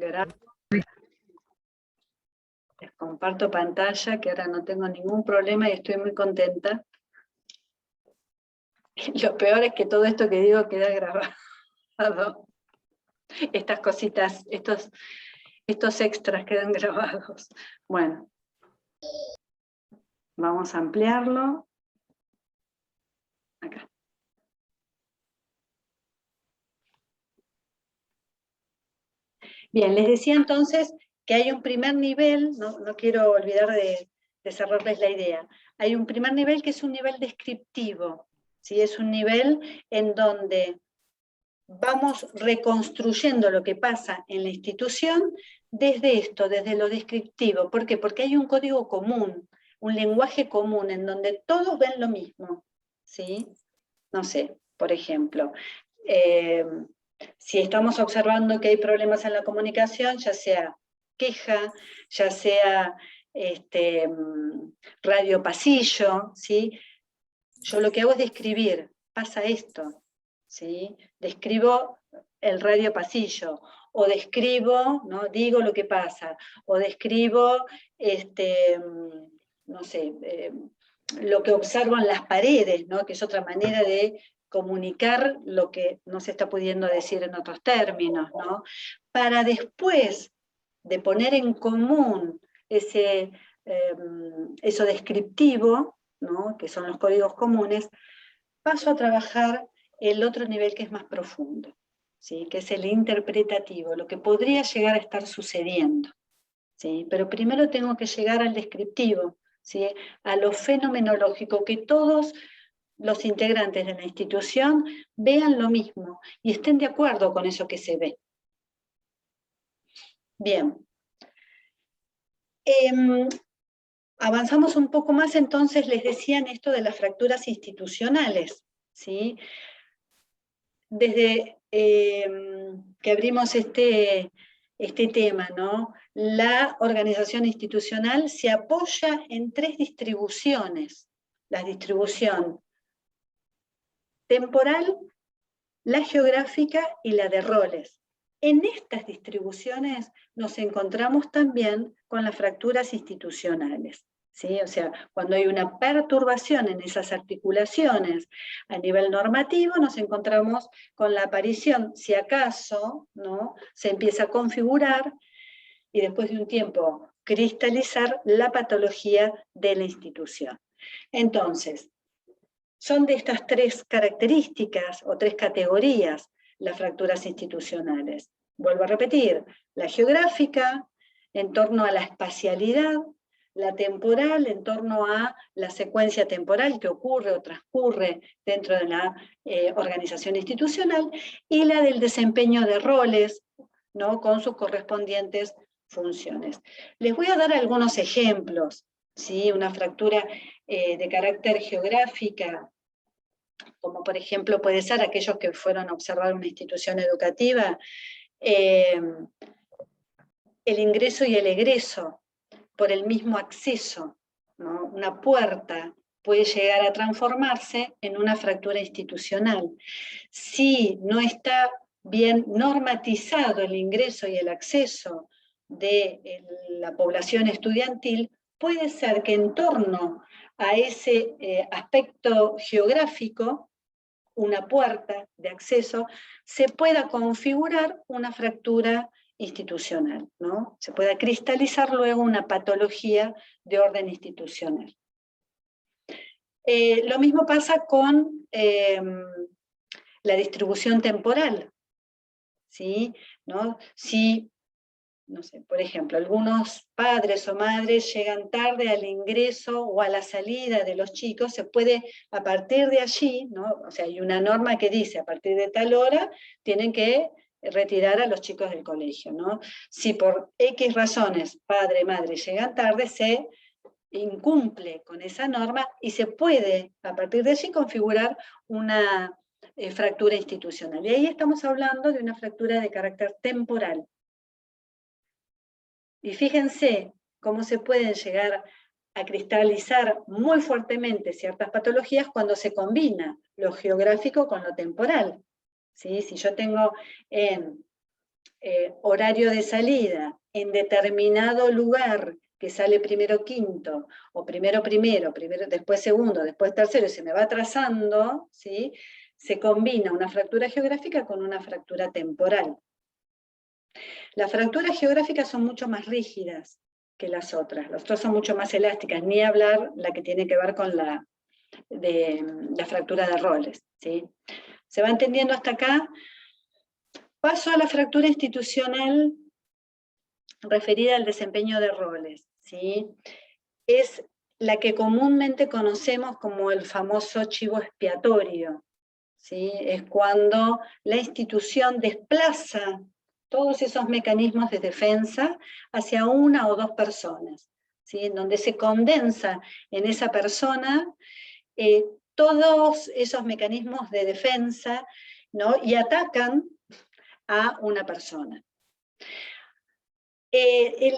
Gracias. Les comparto pantalla, que ahora no tengo ningún problema y estoy muy contenta. Lo peor es que todo esto que digo queda grabado. Estas cositas, estos extras quedan grabados. Bueno, vamos a ampliarlo. Acá. Bien, les decía entonces que hay un primer nivel, no quiero olvidar de cerrarles la idea. Hay un primer nivel que es un nivel descriptivo, ¿sí? Es un nivel en donde vamos reconstruyendo lo que pasa en la institución desde esto, desde lo descriptivo. ¿Por qué? Porque hay un código común, un lenguaje común en donde todos ven lo mismo, ¿sí? No sé, por ejemplo, si estamos observando que hay problemas en la comunicación, ya sea queja, ya sea radio pasillo, ¿sí? Yo lo que hago es describir, pasa esto, ¿sí? Describo el radio pasillo, o describo, ¿no? Digo lo que pasa, o describo, no sé, lo que observo en las paredes, ¿no? Que es otra manera de comunicar lo que no se está pudiendo decir en otros términos, ¿no? Para después de poner en común eso descriptivo, ¿no? Que son los códigos comunes, paso a trabajar el otro nivel que es más profundo, ¿sí? Que es el interpretativo, lo que podría llegar a estar sucediendo, ¿sí? Pero primero tengo que llegar al descriptivo, ¿sí? A lo fenomenológico, que todos los integrantes de la institución vean lo mismo y estén de acuerdo con eso que se ve. Bien. Avanzamos un poco más, entonces les decían esto de las fracturas institucionales, ¿sí? Desde que abrimos este tema, ¿no? La organización institucional se apoya en 3 distribuciones. La distribución temporal, la geográfica y la de roles. En estas distribuciones nos encontramos también con las fracturas institucionales, ¿sí? O sea, cuando hay una perturbación en esas articulaciones a nivel normativo, nos encontramos con la aparición, si acaso, ¿no? Se empieza a configurar y después de un tiempo cristalizar la patología de la institución. Entonces, son de estas 3 características o 3 categorías las fracturas institucionales. Vuelvo a repetir, la geográfica en torno a la espacialidad, la temporal en torno a la secuencia temporal que ocurre o transcurre dentro de la organización institucional, y la del desempeño de roles, ¿no? Con sus correspondientes funciones. Les voy a dar algunos ejemplos, ¿sí? Una fractura de carácter geográfica, como por ejemplo puede ser aquellos que fueron a observar una institución educativa, el ingreso y el egreso por el mismo acceso, ¿no? Una puerta puede llegar a transformarse en una fractura institucional. Si no está bien normatizado el ingreso y el acceso de la población estudiantil, puede ser que en torno a ese aspecto geográfico, una puerta de acceso, se pueda configurar una fractura institucional, ¿no? Se pueda cristalizar luego una patología de orden institucional. Lo mismo pasa con la distribución temporal, ¿sí? ¿No? Si, no sé, por ejemplo, algunos padres o madres llegan tarde al ingreso o a la salida de los chicos, se puede, a partir de allí, ¿no? O sea, hay una norma que dice, a partir de tal hora tienen que retirar a los chicos del colegio, ¿no? Si por X razones padre, madre llegan tarde, se incumple con esa norma y se puede, a partir de allí, configurar una fractura institucional. Y ahí estamos hablando de una fractura de carácter temporal. Y fíjense cómo se pueden llegar a cristalizar muy fuertemente ciertas patologías cuando se combina lo geográfico con lo temporal, ¿sí? Si yo tengo en horario de salida en determinado lugar, que sale primero quinto, o primero, después segundo, después tercero, y se me va trazando, ¿sí? Se combina una fractura geográfica con una fractura temporal. Las fracturas geográficas son mucho más rígidas que las otras son mucho más elásticas, ni hablar la que tiene que ver con la fractura de roles, ¿sí? ¿Se va entendiendo hasta acá? Paso a la fractura institucional referida al desempeño de roles, ¿sí? Es la que comúnmente conocemos como el famoso chivo expiatorio, ¿sí? Es cuando la institución desplaza todos esos mecanismos de defensa hacia una o dos personas, ¿sí? En donde se condensa en esa persona todos esos mecanismos de defensa, ¿no? Y atacan a una persona.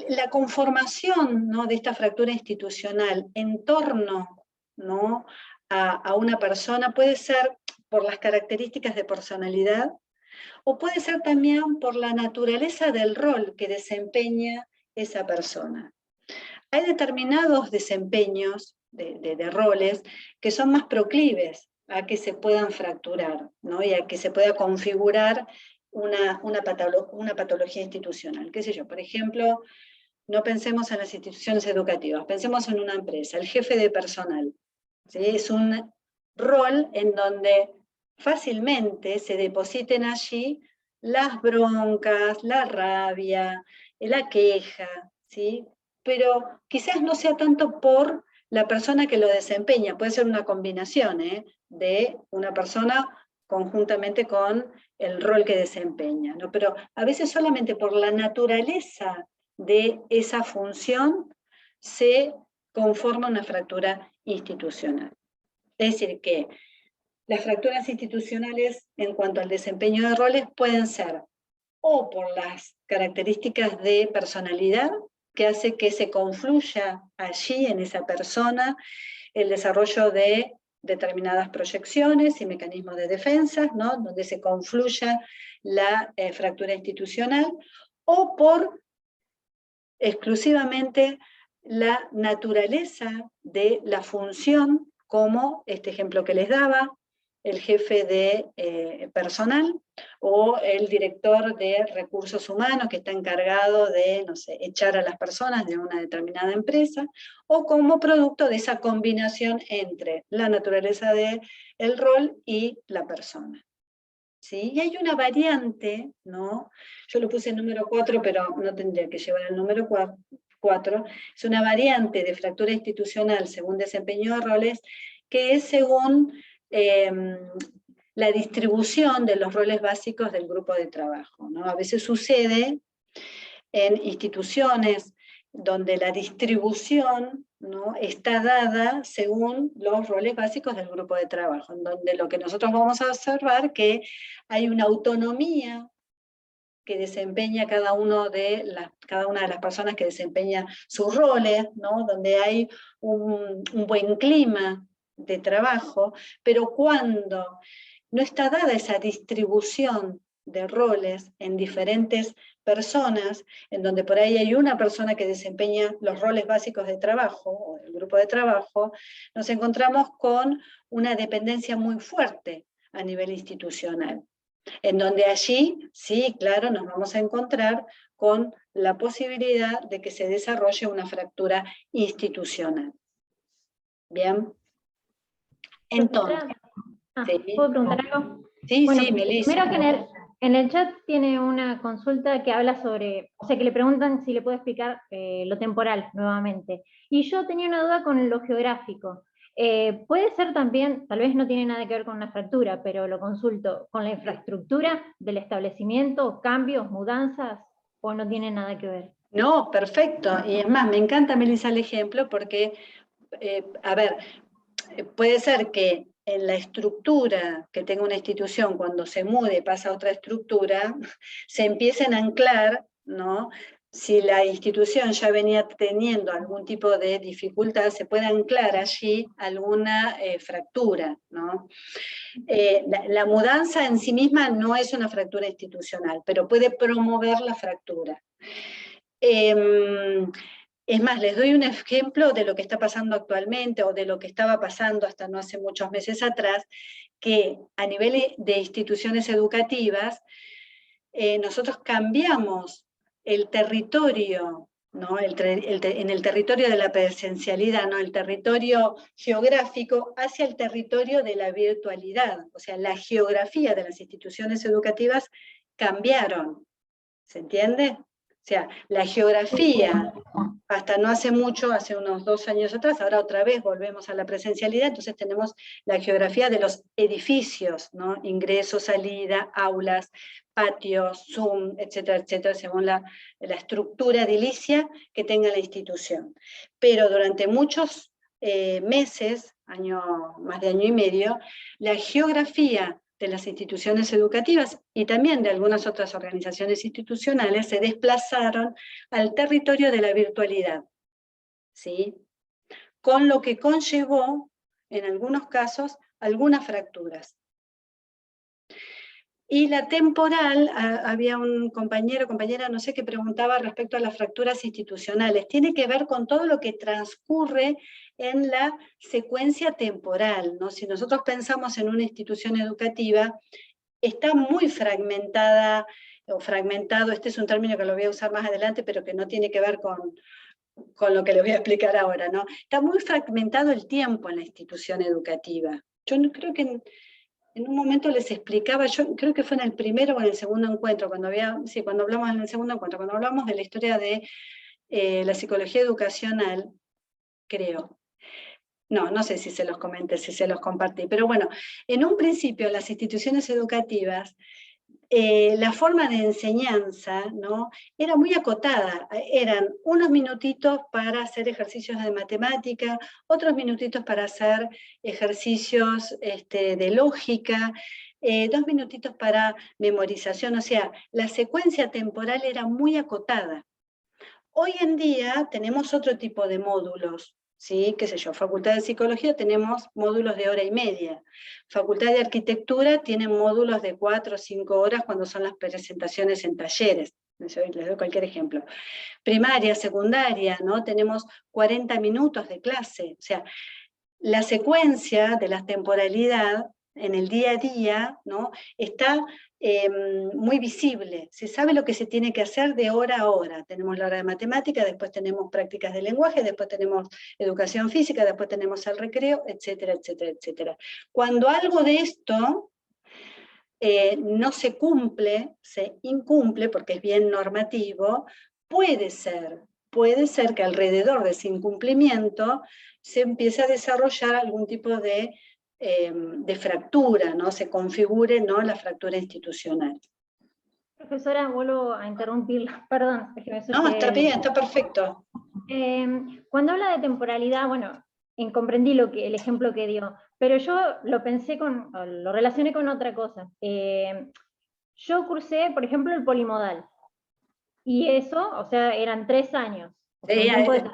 La conformación, ¿no?, de esta fractura institucional en torno, ¿no?, a una persona puede ser por las características de personalidad, o puede ser también por la naturaleza del rol que desempeña esa persona. Hay determinados desempeños de roles que son más proclives a que se puedan fracturar, ¿no?, y a que se pueda configurar una patología institucional. ¿Qué sé yo? Por ejemplo, no pensemos en las instituciones educativas, pensemos en una empresa, el jefe de personal, ¿sí? Es un rol en donde fácilmente se depositen allí las broncas, la rabia, la queja, ¿sí? Pero quizás no sea tanto por la persona que lo desempeña, puede ser una combinación, de una persona conjuntamente con el rol que desempeña, ¿no? Pero a veces solamente por la naturaleza de esa función se conforma una fractura institucional. Es decir, que las fracturas institucionales en cuanto al desempeño de roles pueden ser o por las características de personalidad, que hace que se confluya allí en esa persona el desarrollo de determinadas proyecciones y mecanismos de defensa, ¿no?, donde se confluya la fractura institucional, o por exclusivamente la naturaleza de la función, como este ejemplo que les daba, el jefe de personal o el director de recursos humanos que está encargado de, no sé, echar a las personas de una determinada empresa, o como producto de esa combinación entre la naturaleza del rol y la persona. ¿Sí? Y hay una variante, ¿no? Yo lo puse en número 4, pero no tendría que llevar el número 4, es una variante de fractura institucional según desempeño de roles, que es según la distribución de los roles básicos del grupo de trabajo, ¿no? A veces sucede en instituciones donde la distribución, ¿no?, está dada según los roles básicos del grupo de trabajo, en donde lo que nosotros vamos a observar que hay una autonomía que desempeña cada una de las personas que desempeña sus roles, ¿no?, donde hay un buen clima de trabajo, pero cuando no está dada esa distribución de roles en diferentes personas, en donde por ahí hay una persona que desempeña los roles básicos de trabajo, o el grupo de trabajo, nos encontramos con una dependencia muy fuerte a nivel institucional, en donde allí, sí, claro, nos vamos a encontrar con la posibilidad de que se desarrolle una fractura institucional. ¿Bien? Entonces, ¿sí? ¿Puedo preguntar algo? Sí, bueno, sí, Melissa. Primero que en el chat tiene una consulta que habla sobre, o sea, que le preguntan si le puedo explicar lo temporal nuevamente. Y yo tenía una duda con lo geográfico. Puede ser también, tal vez no tiene nada que ver con una fractura, pero lo consulto, con la infraestructura del establecimiento, cambios, mudanzas, o no tiene nada que ver. No, perfecto. Y es más, me encanta, Melissa, el ejemplo, porque, a ver, puede ser que en la estructura que tenga una institución, cuando se mude y pasa a otra estructura, se empiecen a anclar, ¿no?, si la institución ya venía teniendo algún tipo de dificultad, se puede anclar allí alguna fractura, ¿no? La mudanza en sí misma no es una fractura institucional, pero puede promover la fractura. Es más, les doy un ejemplo de lo que está pasando actualmente, o de lo que estaba pasando hasta no hace muchos meses atrás, que a nivel de instituciones educativas, nosotros cambiamos el territorio, ¿no? En el territorio de la presencialidad, ¿no? El territorio geográfico hacia el territorio de la virtualidad. O sea, la geografía de las instituciones educativas cambiaron. ¿Se entiende? O sea, la geografía, hasta no hace mucho, hace unos 2 años atrás, ahora otra vez volvemos a la presencialidad, entonces tenemos la geografía de los edificios, ¿no? Ingreso, salida, aulas, patios, Zoom, etcétera, etcétera, según la estructura edilicia que tenga la institución. Pero durante muchos meses, más de año y medio, la geografía de las instituciones educativas y también de algunas otras organizaciones institucionales se desplazaron al territorio de la virtualidad, ¿sí? Con lo que conllevó, en algunos casos, algunas fracturas. Y la temporal, había un compañera, no sé, que preguntaba respecto a las fracturas institucionales. Tiene que ver con todo lo que transcurre en la secuencia temporal, ¿no? Si nosotros pensamos en una institución educativa, está muy fragmentada, o fragmentado, este es un término que lo voy a usar más adelante, pero que no tiene que ver con lo que les voy a explicar ahora, ¿no? Está muy fragmentado el tiempo en la institución educativa. Yo no creo que en un momento les explicaba, yo creo que fue en el primero o en el segundo encuentro, cuando hablamos en el segundo encuentro, cuando hablamos de la historia de la psicología educacional, creo. No sé si se los comenté, si se los compartí, pero bueno, en un principio las instituciones educativas, la forma de enseñanza, ¿no? Era muy acotada, eran unos minutitos para hacer ejercicios de matemática, otros minutitos para hacer ejercicios de lógica, 2 minutitos para memorización, o sea, la secuencia temporal era muy acotada. Hoy en día tenemos otro tipo de módulos, ¿sí? Qué sé yo, Facultad de Psicología tenemos módulos de 1 hora y media. Facultad de Arquitectura tiene módulos de 4 o 5 horas cuando son las presentaciones en talleres. Les doy cualquier ejemplo. Primaria, secundaria, ¿no? Tenemos 40 minutos de clase. O sea, la secuencia de la temporalidad en el día a día, ¿no? Está muy visible, se sabe lo que se tiene que hacer de hora a hora. Tenemos la hora de matemática, después tenemos prácticas de lenguaje, después tenemos educación física, después tenemos el recreo, etcétera, etcétera, etcétera. Cuando algo de esto no se cumple, se incumple, porque es bien normativo, puede ser que alrededor de ese incumplimiento se empiece a desarrollar algún tipo de fractura, ¿no? Se configure, ¿no?, la fractura institucional. Profesora, vuelvo a interrumpirla, perdón. Es que No, está bien, está perfecto. Cuando habla de temporalidad, bueno, comprendí el ejemplo que dio, pero yo lo relacioné con otra cosa. Yo cursé, por ejemplo, el polimodal, y eso, o sea, eran 3 años, o sea, un tiempo de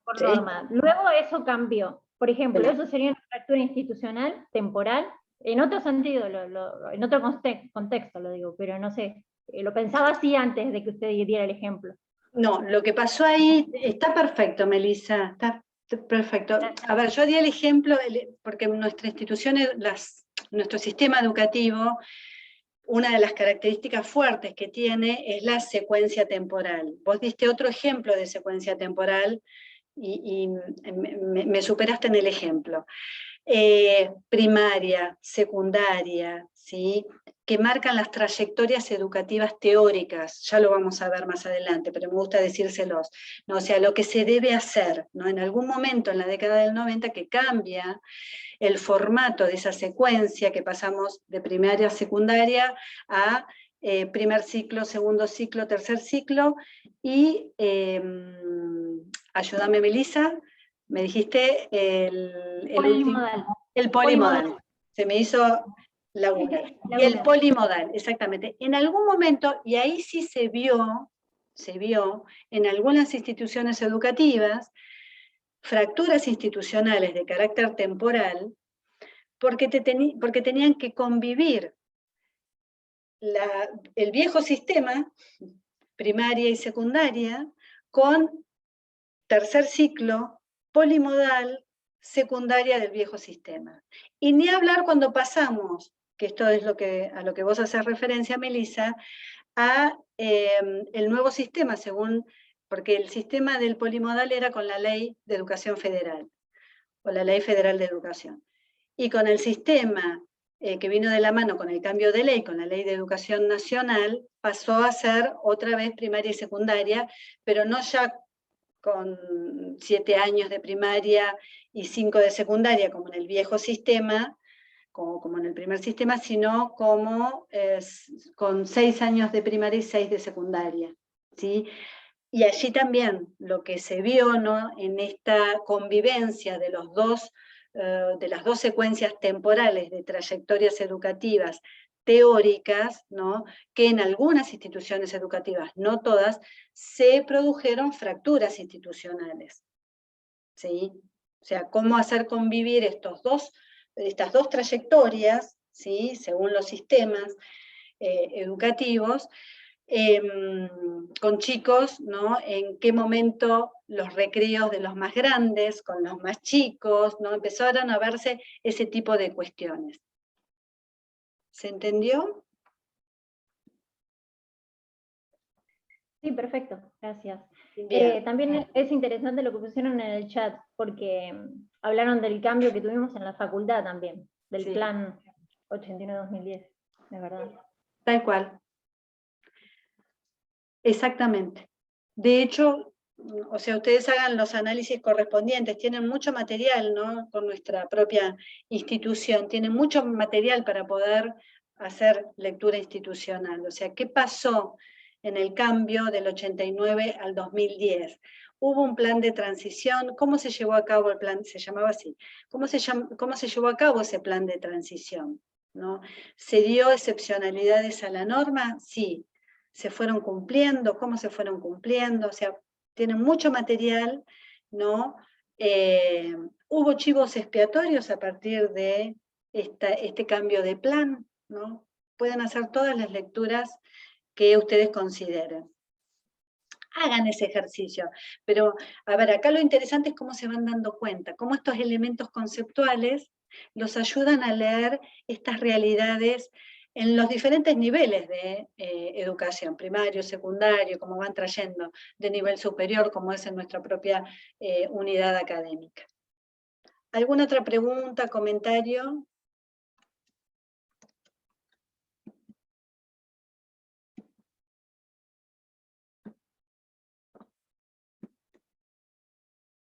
por norma. Luego eso cambió. Por ejemplo, eso sería una fractura institucional, temporal, en otro sentido, en otro contexto lo digo, pero no sé, lo pensaba así antes de que usted diera el ejemplo. No, lo que pasó ahí está perfecto, Melissa, está perfecto. A ver, yo di el ejemplo, porque nuestra institución, nuestro sistema educativo, una de las características fuertes que tiene es la secuencia temporal. Vos diste otro ejemplo de secuencia temporal y me superaste en el ejemplo. Primaria, secundaria, ¿sí?, que marcan las trayectorias educativas teóricas, ya lo vamos a ver más adelante, pero me gusta decírselos, ¿no? O sea, lo que se debe hacer, ¿no? En algún momento en la década del 90 que cambia el formato de esa secuencia, que pasamos de primaria a secundaria a primer ciclo, segundo ciclo, tercer ciclo, y ayúdame, Melissa, me dijiste el polimodal. El polimodal. Se me hizo laguna. Y el polimodal, exactamente. En algún momento, y ahí sí se vio se vio en algunas instituciones educativas fracturas institucionales de carácter temporal porque tenían que convivir el viejo sistema, primaria y secundaria, con tercer ciclo, polimodal, secundaria del viejo sistema. Y ni hablar cuando pasamos, que esto es a lo que vos haces referencia, Melissa, a el nuevo sistema, porque el sistema del polimodal era con la Ley de Educación Federal, o la Ley Federal de Educación. Y con el sistema que vino de la mano con el cambio de ley, con la Ley de Educación Nacional, pasó a ser otra vez primaria y secundaria, pero no ya con 7 años de primaria y 5 de secundaria, como en el viejo sistema, como en el primer sistema, sino como con 6 años de primaria y 6 de secundaria, ¿sí? Y allí también lo que se vio, ¿no?, en esta convivencia de las dos secuencias temporales de trayectorias educativas teóricas, ¿no?, que en algunas instituciones educativas, no todas, se produjeron fracturas institucionales, ¿sí? O sea, cómo hacer convivir estas dos trayectorias, ¿sí?, según los sistemas educativos, con chicos, ¿no?, en qué momento los recreos de los más grandes con los más chicos, ¿no?, empezaron a verse ese tipo de cuestiones. ¿Se entendió? Sí, perfecto, gracias. Bien. También es interesante lo que pusieron en el chat, porque hablaron del cambio que tuvimos en la facultad también, del Sí. plan 89-2010, de verdad. Tal cual. Exactamente. De hecho, o sea, ustedes hagan los análisis correspondientes, tienen mucho material, ¿no?, con nuestra propia institución, tienen mucho material para poder hacer lectura institucional. O sea, ¿qué pasó en el cambio del 89 al 2010? Hubo un plan de transición. ¿Cómo se llevó a cabo el plan? Se llamaba así. ¿Cómo se llevó a cabo ese plan de transición, ¿no? ¿Se dio excepcionalidades a la norma? Sí. ¿Se fueron cumpliendo? ¿Cómo se fueron cumpliendo? O sea, tienen mucho material, ¿no? Hubo chivos expiatorios a partir de este cambio de plan, ¿no? Pueden hacer todas las lecturas que ustedes consideren. Hagan ese ejercicio. Pero, a ver, acá lo interesante es cómo se van dando cuenta, cómo estos elementos conceptuales los ayudan a leer estas realidades en los diferentes niveles de educación, primario, secundario, como van trayendo de nivel superior, como es en nuestra propia unidad académica. ¿Alguna otra pregunta, comentario?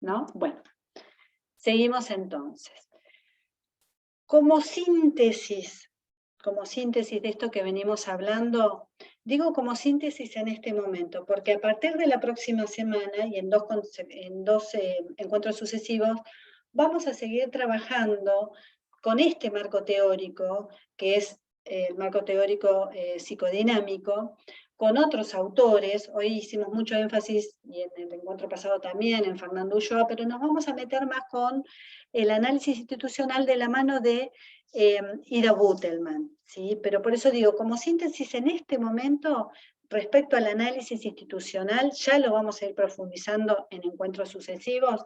¿No? Bueno, seguimos entonces. Como síntesis de esto que venimos hablando, digo como síntesis en este momento, porque a partir de la próxima semana y en dos encuentros sucesivos, vamos a seguir trabajando con este marco teórico, que es el marco teórico psicodinámico, con otros autores. Hoy hicimos mucho énfasis, y en el encuentro pasado también, en Fernando Ulloa, pero nos vamos a meter más con el análisis institucional de la mano de Ida Butelman, ¿sí? Pero por eso digo, como síntesis en este momento, respecto al análisis institucional, ya lo vamos a ir profundizando en encuentros sucesivos,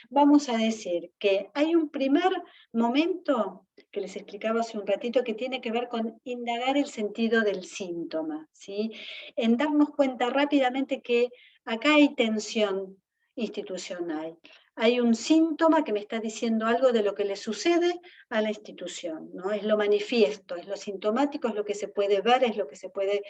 vamos a decir que hay un primer momento que les explicaba hace un ratito que tiene que ver con indagar el sentido del síntoma, ¿sí? En darnos cuenta rápidamente que acá hay tensión institucional. Hay un síntoma que me está diciendo algo de lo que le sucede a la institución, ¿no? Es lo manifiesto, es lo sintomático, es lo que se puede ver, es lo que se puede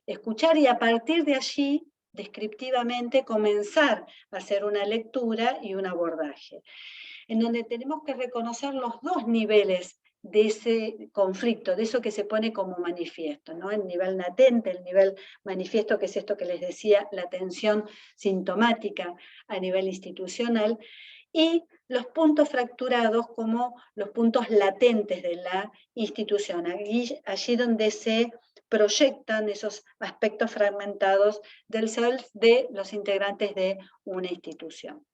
escuchar, y a partir de allí, descriptivamente, comenzar a hacer una lectura y un abordaje, en donde tenemos que reconocer los dos niveles de ese conflicto, de eso que se pone como manifiesto, ¿no? El nivel latente, el nivel manifiesto, que es esto que les decía, la tensión sintomática a nivel institucional, y los puntos fracturados como los puntos latentes de la institución, allí donde se proyectan esos aspectos fragmentados del self de los integrantes de una institución.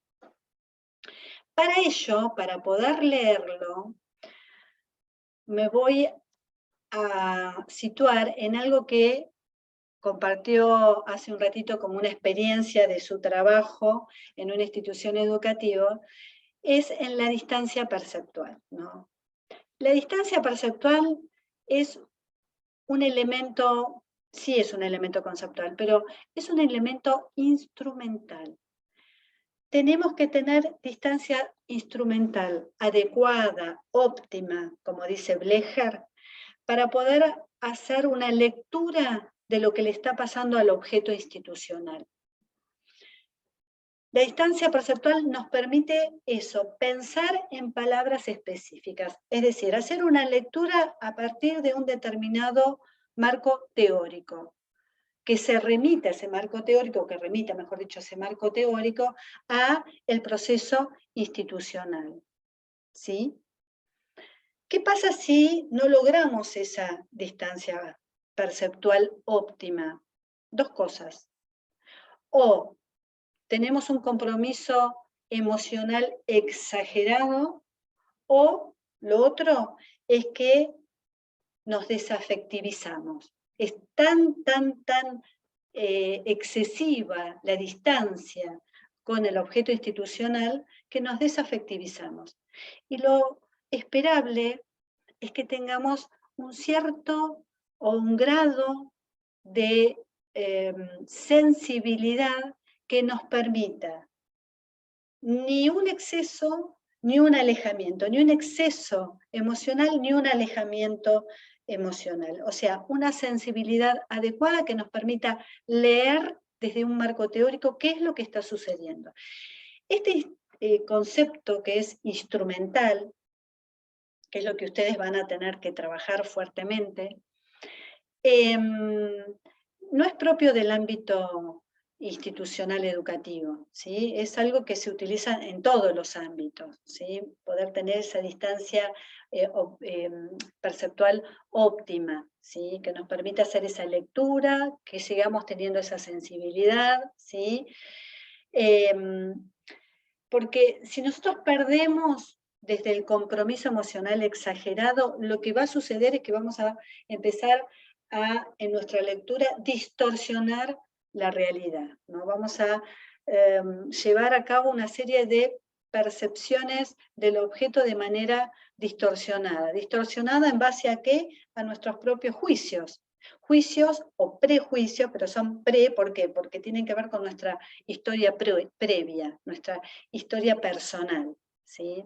Para ello, para poder leerlo, me voy a situar en algo que compartió hace un ratito como una experiencia de su trabajo en una institución educativa, es en la distancia perceptual, ¿no? La distancia perceptual es un elemento, sí es un elemento conceptual, pero es un elemento instrumental. Tenemos que tener distancia instrumental adecuada, óptima, como dice Blecher, para poder hacer una lectura de lo que le está pasando al objeto institucional. La distancia perceptual nos permite eso, pensar en palabras específicas, es decir, hacer una lectura a partir de un determinado marco teórico, que se remita ese marco teórico, que remita, mejor dicho, ese marco teórico a el proceso institucional. ¿Sí? ¿Qué pasa si no logramos esa distancia perceptual óptima? Dos cosas. O tenemos un compromiso emocional exagerado, o lo otro es que nos desafectivizamos. Es tan excesiva la distancia con el objeto institucional que nos desafectivizamos. Y lo esperable es que tengamos un cierto o un grado de sensibilidad que nos permita ni un exceso ni un alejamiento, ni un exceso emocional ni un alejamiento emocional. O sea, una sensibilidad adecuada que nos permita leer desde un marco teórico qué es lo que está sucediendo. Este concepto que es instrumental, que es lo que ustedes van a tener que trabajar fuertemente, no es propio del ámbito institucional educativo, ¿sí? Es algo que se utiliza en todos los ámbitos, ¿sí? Poder tener esa distancia perceptual óptima, ¿sí? Que nos permita hacer esa lectura, que sigamos teniendo esa sensibilidad, ¿sí? Porque si nosotros perdemos desde el compromiso emocional exagerado, lo que va a suceder es que vamos a empezar a, en nuestra lectura, distorsionar la realidad, ¿no? Vamos a llevar a cabo una serie de percepciones del objeto de manera distorsionada. ¿Distorsionada en base a qué? A nuestros propios juicios. Juicios o prejuicios, pero son ¿por qué? Porque tienen que ver con nuestra historia previa, nuestra historia personal, ¿sí?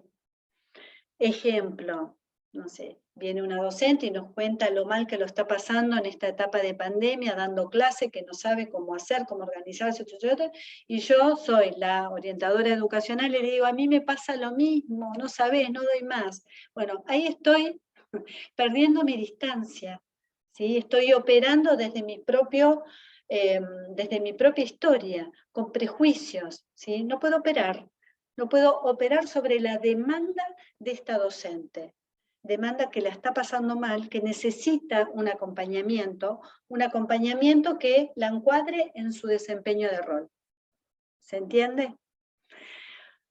Ejemplo, no sé, viene una docente y nos cuenta lo mal que lo está pasando en esta etapa de pandemia, dando clase, que no sabe cómo hacer, cómo organizarse, y yo soy la orientadora educacional y le digo, a mí me pasa lo mismo, no sabés, no doy más. Bueno, ahí estoy perdiendo mi distancia, ¿sí? Estoy operando desde mi propia historia, con prejuicios, ¿sí? No puedo operar sobre la demanda de esta docente, demanda que la está pasando mal, que necesita un acompañamiento que la encuadre en su desempeño de rol. ¿Se entiende?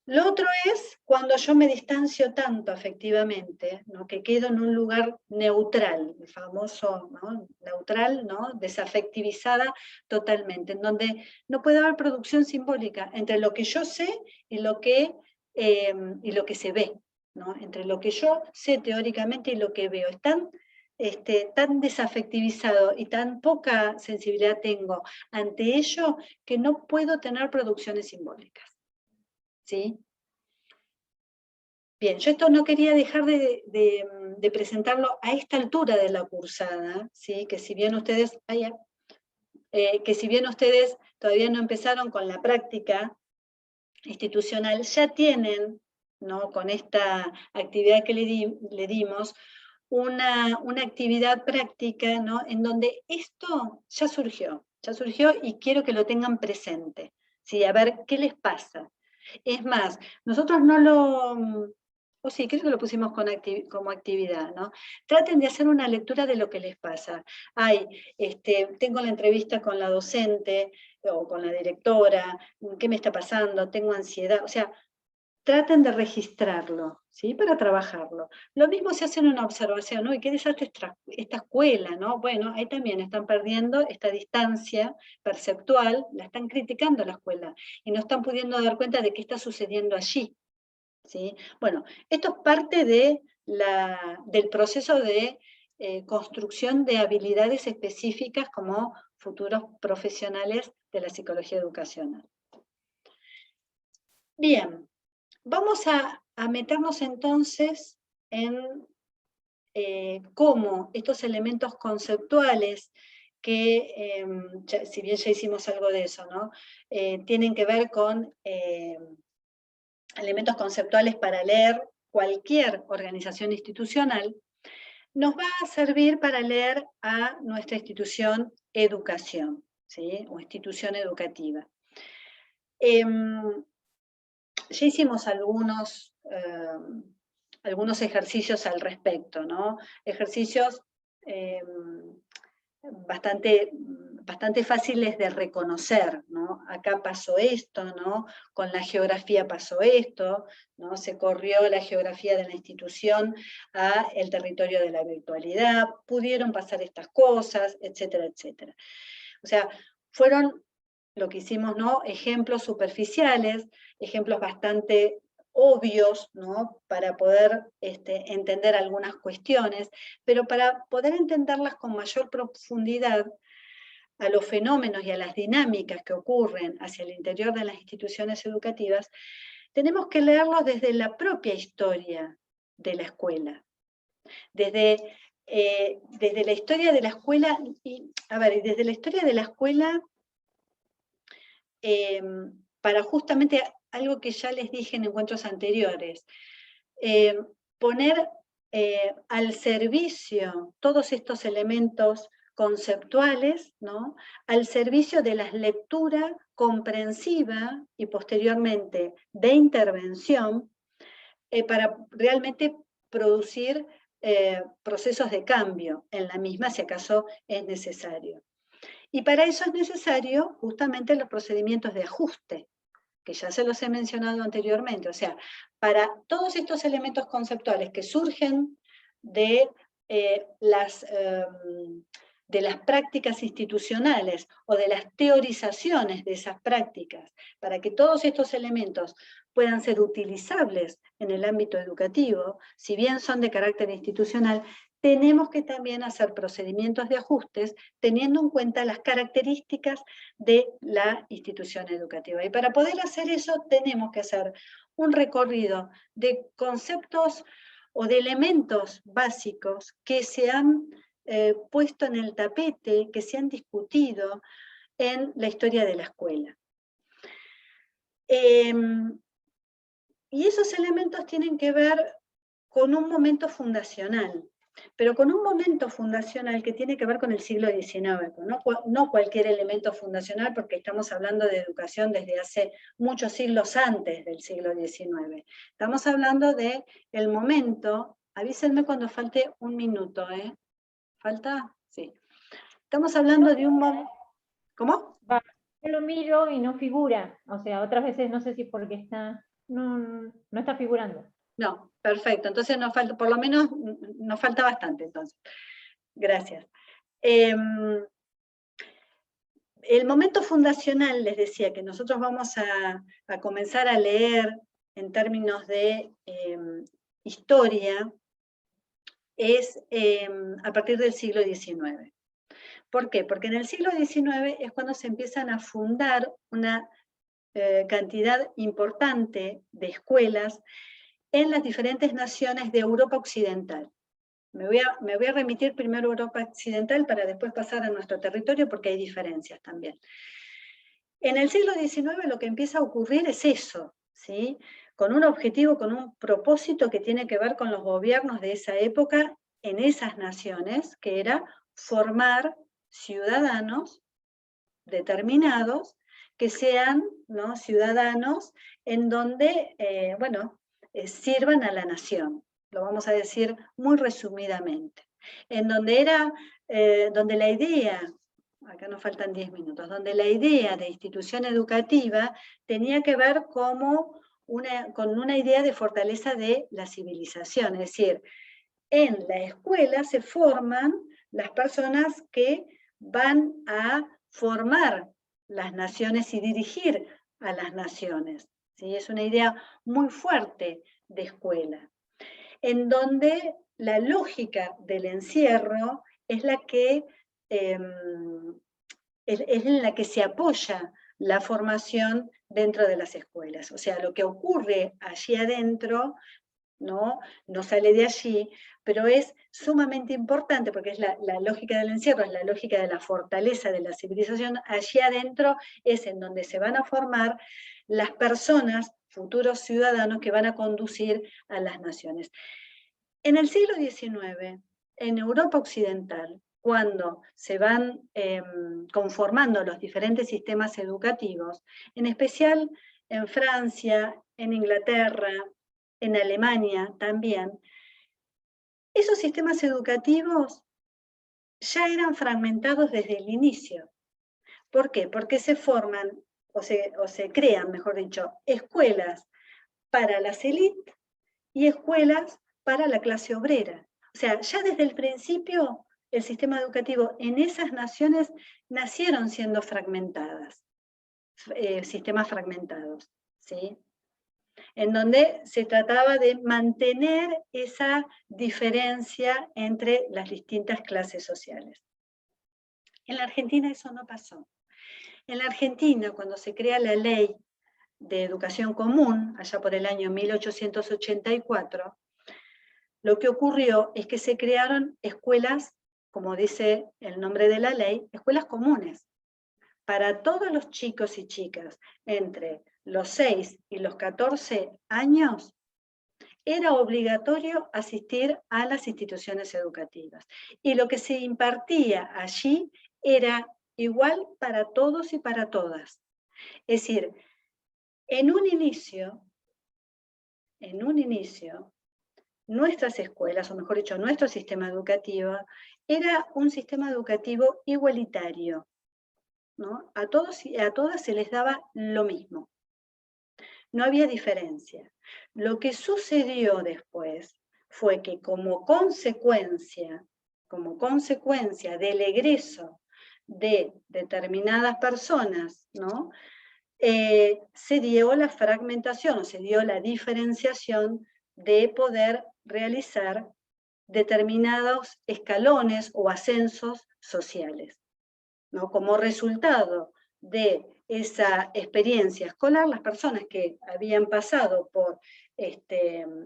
Lo otro es cuando yo me distancio tanto afectivamente, ¿no? Que quedo en un lugar neutral, el famoso, ¿no? Neutral, ¿no? Desafectivizada totalmente, en donde no puede haber producción simbólica entre lo que yo sé y lo que se ve, ¿no? Entre lo que yo sé teóricamente y lo que veo. Es tan desafectivizado y tan poca sensibilidad tengo ante ello que no puedo tener producciones simbólicas. ¿Sí? Bien, yo esto no quería dejar de presentarlo a esta altura de la cursada, ¿sí? Que si bien ustedes todavía no empezaron con la práctica institucional, ya tienen, ¿no? Con esta actividad que le dimos, una actividad práctica, ¿no? En donde esto ya surgió y quiero que lo tengan presente, ¿sí? A ver qué les pasa. Es más, nosotros no lo o sí, creo que lo pusimos como actividad, ¿no? Traten de hacer una lectura de lo que les pasa. Tengo la entrevista con la docente, o con la directora, ¿qué me está pasando? Tengo ansiedad, o sea, traten de registrarlo, ¿sí? Para trabajarlo. Lo mismo se hace en una observación, ¿no? ¿Y qué desastre esta escuela, ¿no? Bueno, ahí también están perdiendo esta distancia perceptual, la están criticando la escuela, y no están pudiendo dar cuenta de qué está sucediendo allí, ¿sí? Bueno, esto es parte del proceso de construcción de habilidades específicas como futuros profesionales de la psicología educacional. Bien, vamos a meternos entonces en cómo estos elementos conceptuales que, si bien ya hicimos algo de eso, ¿no? Tienen que ver con elementos conceptuales para leer cualquier organización institucional, nos va a servir para leer a nuestra institución educación, ¿sí? O institución educativa. Ya hicimos algunos ejercicios al respecto, ¿no? Ejercicios bastante fáciles de reconocer, ¿no? Acá pasó esto, ¿no? Con la geografía pasó esto, ¿no? Se corrió la geografía de la institución a el territorio de la virtualidad, pudieron pasar estas cosas, etcétera, etcétera. O sea, fueron lo que hicimos, ¿no? Ejemplos superficiales, ejemplos bastante obvios, ¿no? Para poder entender algunas cuestiones, pero para poder entenderlas con mayor profundidad a los fenómenos y a las dinámicas que ocurren hacia el interior de las instituciones educativas, tenemos que leerlos desde la propia historia de la escuela, desde la historia de la escuela, desde la historia de la escuela, para justamente algo que ya les dije en encuentros anteriores, poner al servicio todos estos elementos conceptuales, ¿no? Al servicio de la lectura comprensiva y posteriormente de intervención, para realmente producir procesos de cambio en la misma, si acaso es necesario. Y para eso es necesario justamente los procedimientos de ajuste, que ya se los he mencionado anteriormente. O sea, para todos estos elementos conceptuales que surgen de las prácticas institucionales o de las teorizaciones de esas prácticas, para que todos estos elementos puedan ser utilizables en el ámbito educativo, si bien son de carácter institucional, tenemos que también hacer procedimientos de ajustes teniendo en cuenta las características de la institución educativa. Y para poder hacer eso tenemos que hacer un recorrido de conceptos o de elementos básicos que se han puesto en el tapete, que se han discutido en la historia de la escuela. Y esos elementos tienen que ver con un momento fundacional, pero con un momento fundacional que tiene que ver con el siglo XIX, no cualquier elemento fundacional, porque estamos hablando de educación desde hace muchos siglos antes del siglo XIX. Estamos hablando del momento, avísenme cuando falte un minuto, ¿eh? ¿Falta? Sí. Estamos hablando de un momento... ¿Cómo? Yo lo miro y no figura, o sea, otras veces no sé si porque está, no está figurando. No, perfecto, entonces nos falta, por lo menos nos falta bastante, entonces. Gracias. El momento fundacional, les decía, que nosotros vamos a comenzar a leer en términos de historia, es a partir del siglo XIX. ¿Por qué? Porque en el siglo XIX es cuando se empiezan a fundar una cantidad importante de escuelas en las diferentes naciones de Europa Occidental. Me voy a remitir primero a Europa Occidental para después pasar a nuestro territorio porque hay diferencias también. En el siglo XIX lo que empieza a ocurrir es eso, ¿sí? Con un objetivo, con un propósito que tiene que ver con los gobiernos de esa época en esas naciones, que era formar ciudadanos determinados que sean, ¿no?, ciudadanos en donde, sirvan a la nación. Lo vamos a decir muy resumidamente. En donde donde la idea, acá nos faltan 10 minutos, donde la idea de institución educativa tenía que ver con una idea de fortaleza de la civilización, es decir, en la escuela se forman las personas que van a formar las naciones y dirigir a las naciones. ¿Sí? Es una idea muy fuerte de escuela, en donde la lógica del encierro es la que es en la que se apoya la formación dentro de las escuelas. O sea, lo que ocurre allí adentro no sale de allí, pero es sumamente importante porque es la lógica del encierro, es la lógica de la fortaleza de la civilización. Allí adentro es en donde se van a formar las personas, futuros ciudadanos que van a conducir a las naciones. En el siglo XIX, en Europa Occidental, cuando se van conformando los diferentes sistemas educativos, en especial en Francia, en Inglaterra, en Alemania también, esos sistemas educativos ya eran fragmentados desde el inicio. ¿Por qué? Porque se forman, o se crean, mejor dicho, escuelas para las élites y escuelas para la clase obrera. O sea, ya desde el principio el sistema educativo en esas naciones nacieron siendo fragmentadas, sistemas fragmentados, ¿sí? En donde se trataba de mantener esa diferencia entre las distintas clases sociales. En la Argentina eso no pasó. En la Argentina, cuando se crea la ley de educación común, allá por el año 1884, lo que ocurrió es que se crearon escuelas, como dice el nombre de la ley, escuelas comunes, para todos los chicos y chicas entre los 6 y los 14 años, era obligatorio asistir a las instituciones educativas. Y lo que se impartía allí era igual para todos y para todas. Es decir, en un inicio, nuestras escuelas, o mejor dicho, nuestro sistema educativo, era un sistema educativo igualitario, ¿no? A todos y a todas se les daba lo mismo. No había diferencia. Lo que sucedió después fue que como consecuencia del egreso de determinadas personas, ¿no? Se dio la fragmentación, o se dio la diferenciación de poder realizar determinados escalones o ascensos sociales, ¿no? Como resultado de esa experiencia escolar, las personas que habían pasado por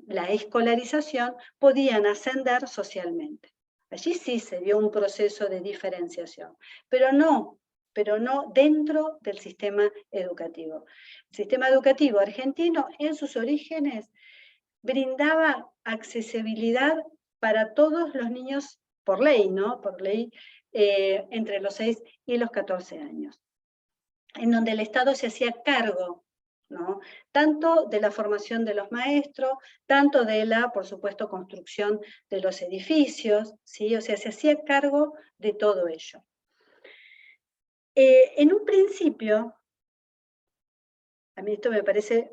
la escolarización podían ascender socialmente. Allí sí se dio un proceso de diferenciación, pero no dentro del sistema educativo. El sistema educativo argentino en sus orígenes brindaba accesibilidad para todos los niños por ley, ¿no? Por ley, entre los 6 y los 14 años, en donde el Estado se hacía cargo, ¿no? Tanto de la formación de los maestros, tanto de la, por supuesto, construcción de los edificios, ¿sí? O sea, se hacía cargo de todo ello. En un principio, a mí esto me parece,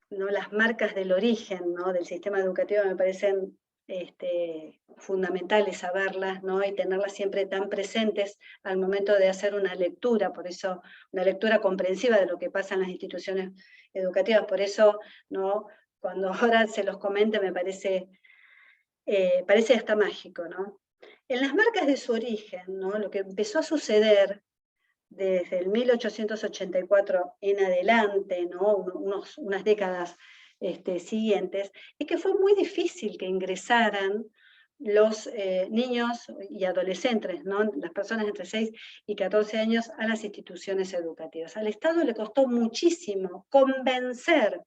¿no? Las marcas del origen, ¿no? Del sistema educativo me parecen fundamentales saberlas, ¿no? Y tenerlas siempre tan presentes al momento de hacer una lectura, por eso una lectura comprensiva de lo que pasa en las instituciones educativas, por eso, ¿no? Cuando ahora se los comente me parece hasta mágico, ¿no? En las marcas de su origen, ¿no? Lo que empezó a suceder desde el 1884 en adelante, ¿no? Unas décadas siguientes, es que fue muy difícil que ingresaran los niños y adolescentes, ¿no? Las personas entre 6 y 14 años a las instituciones educativas. Al Estado le costó muchísimo convencer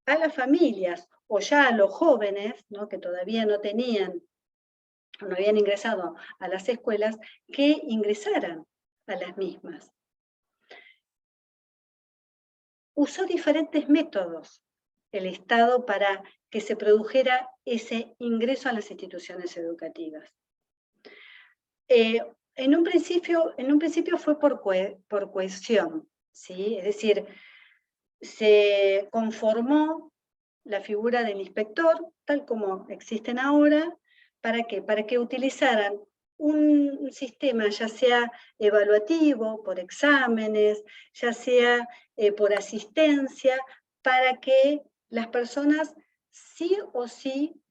a las familias o ya a los jóvenes, ¿no? Que todavía no habían ingresado a las escuelas, que ingresaran a las mismas. Usó diferentes métodos el Estado para que se produjera ese ingreso a las instituciones educativas. En un principio fue por cohesión, ¿sí? Es decir, se conformó la figura del inspector, tal como existen ahora. ¿Para qué? Para que utilizaran un sistema, ya sea evaluativo, por exámenes, ya sea por asistencia, para que las personas sí o sí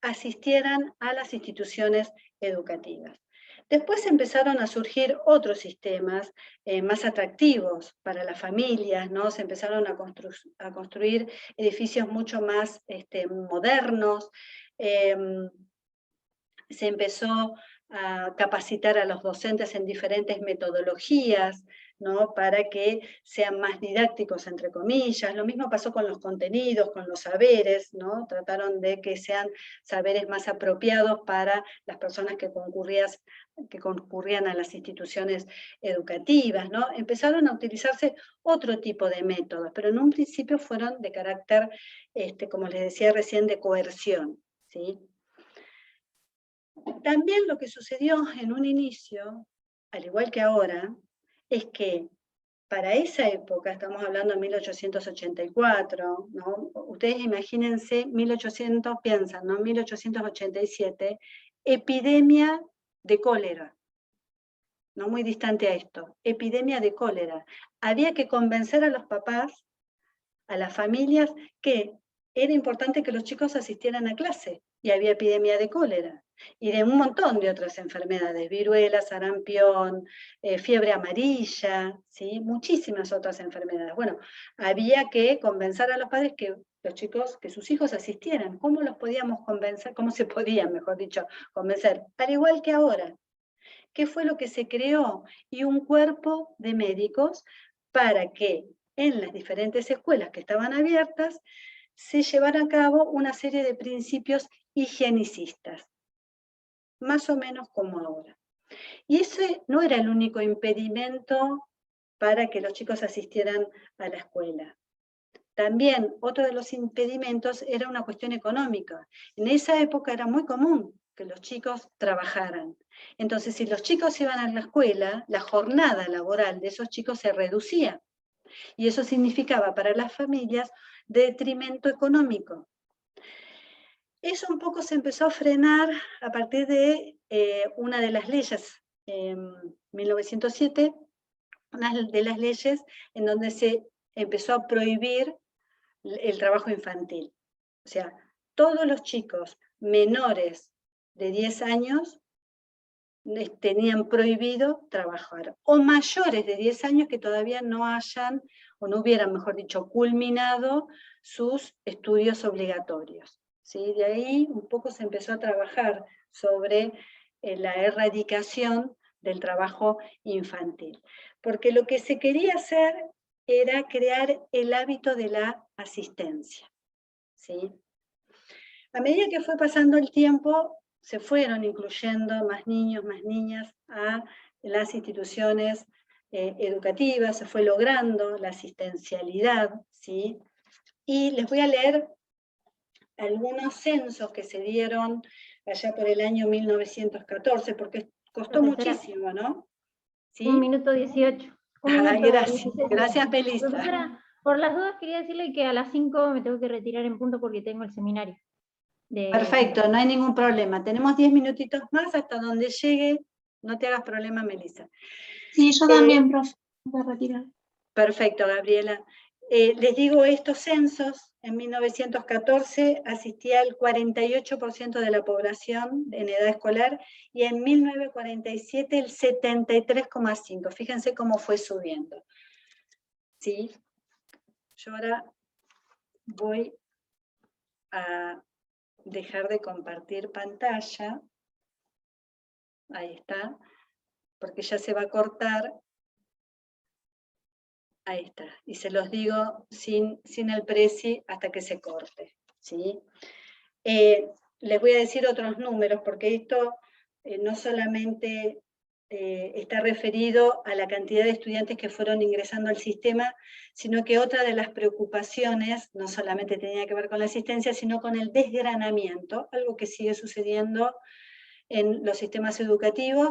asistieran a las instituciones educativas. Después empezaron a surgir otros sistemas más atractivos para las familias, ¿no? Se empezaron a construir edificios mucho más modernos, se empezó a capacitar a los docentes en diferentes metodologías, ¿no? Para que sean más didácticos, entre comillas. Lo mismo pasó con los contenidos, con los saberes, ¿no? Trataron de que sean saberes más apropiados para las personas que concurrían a las instituciones educativas, ¿no? Empezaron a utilizarse otro tipo de métodos, pero en un principio fueron de carácter, como les decía recién, de coerción, ¿sí? También lo que sucedió en un inicio, al igual que ahora, es que para esa época, estamos hablando de 1884, ¿no? Ustedes imagínense, 1800, piensan, ¿no? 1887, epidemia de cólera, no muy distante a esto, epidemia de cólera. Había que convencer a los papás, a las familias, que era importante que los chicos asistieran a clase, y había epidemia de cólera, y de un montón de otras enfermedades, viruela, sarampión, fiebre amarilla, ¿sí? Muchísimas otras enfermedades. Bueno, había que convencer a los padres que los chicos, que sus hijos asistieran. ¿Cómo los podíamos convencer? ¿Cómo se podían, mejor dicho, convencer? Al igual que ahora. ¿Qué fue lo que se creó? Y un cuerpo de médicos para que en las diferentes escuelas que estaban abiertas se llevara a cabo una serie de principios higienicistas, más o menos como ahora. Y ese no era el único impedimento para que los chicos asistieran a la escuela. También otro de los impedimentos era una cuestión económica. En esa época era muy común que los chicos trabajaran. Entonces, si los chicos iban a la escuela, la jornada laboral de esos chicos se reducía. Y eso significaba para las familias detrimento económico. Eso un poco se empezó a frenar a partir de una de las leyes, en 1907, una de las leyes en donde se empezó a prohibir el trabajo infantil. O sea, todos los chicos menores de 10 años tenían prohibido trabajar, o mayores de 10 años que todavía no hayan, o no hubieran, mejor dicho, culminado sus estudios obligatorios. ¿Sí? De ahí un poco se empezó a trabajar sobre la erradicación del trabajo infantil. Porque lo que se quería hacer era crear el hábito de la asistencia, ¿sí? A medida que fue pasando el tiempo, se fueron incluyendo más niños, más niñas a las instituciones educativas, se fue logrando la asistencialidad, ¿sí? Y les voy a leer algunos censos que se dieron allá por el año 1914, porque costó Profesora, muchísimo, ¿no? ¿Sí? 1 minuto 18. Gracias, 16. gracias Melissa. Profesora, por las dudas quería decirle que a las 5 me tengo que retirar en punto porque tengo el seminario. Perfecto, no hay ningún problema. Tenemos 10 minutitos más hasta donde llegue. No te hagas problema, Melissa. Sí, yo también, profe, voy a retirar. Perfecto, Gabriela. Les digo, estos censos, en 1914 asistía el 48% de la población en edad escolar y en 1947 el 73,5%. Fíjense cómo fue subiendo. ¿Sí? Yo ahora voy a dejar de compartir pantalla. Ahí está, porque ya se va a cortar. Ahí está, y se los digo sin el preci hasta que se corte, ¿sí? Les voy a decir otros números, porque esto no solamente está referido a la cantidad de estudiantes que fueron ingresando al sistema, sino que otra de las preocupaciones no solamente tenía que ver con la asistencia, sino con el desgranamiento, algo que sigue sucediendo en los sistemas educativos,